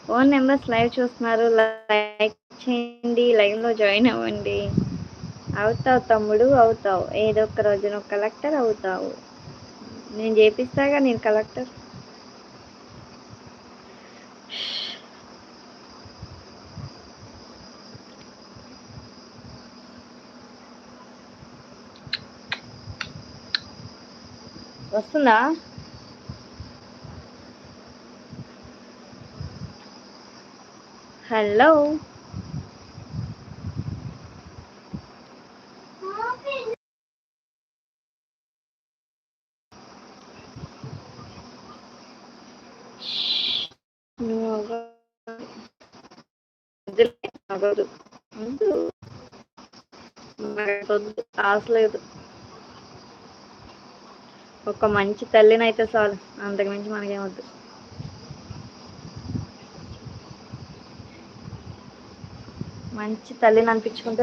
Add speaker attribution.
Speaker 1: Phone numbers live చూస్తున్నారు, like చేయండి, లైవ్లో జాయిన్ అవ్వండి. అవుతావు తమ్ముడు, అవుతావు. ఏదో ఒక రోజు నువ్వు కలెక్టర్ అవుతావు. నేను చేపిస్తాగా నేను కలెక్టర్. వస్తుందా? హలో, ఆసలేదు. ఒక మంచి తల్లినైతే చాలు, అంతకుమించి మనకేమొద్దు. మంచి తల్లిని అనిపించుకుంటే